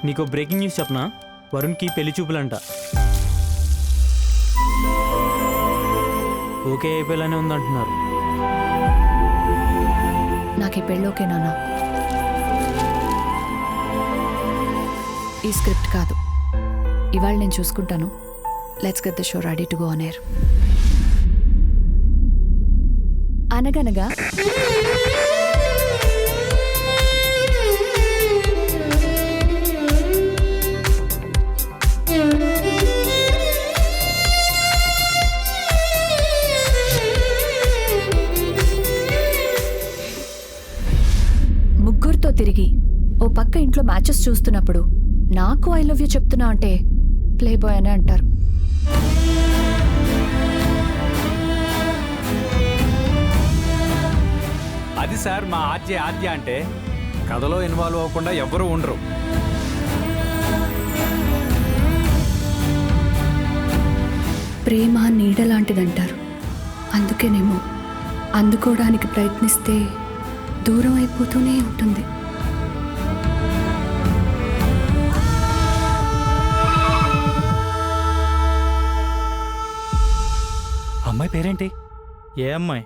నీకు breaking news చెప్పనా? వరుణ్కి పెళ్లి చూపులంట. ఓకే అయిపోయేలానే ఉందంటున్నారు. నాకు ఈ పెళ్ళి ఓకే నాన్న. ఈ స్క్రిప్ట్ కాదు, ఇవాళ నేను చూసుకుంటాను. Let's get the show ready to go on air. అనగనగా ముగ్గురితో తిరిగి ఓ పక్క ఇంట్లో మ్యాచెస్ చూస్తున్నప్పుడు నాకు ఐ లవ్ యూ చెప్తున్నా అంటే ప్లే బాయ్ అనే అంటారు. అది సార్ మా ఆద్య అంటే కథలో ఇన్వాల్వ్ అవ్వకుండా ఎవ్వరూ ఉండరు. ప్రేమ నీడ లాంటిదంటారు. అందుకేనేమో అందుకోవడానికి ప్రయత్నిస్తే దూరం అయిపోతూనే ఉంటుంది. అమ్మాయి పేరేంటి? ఏ అమ్మాయి?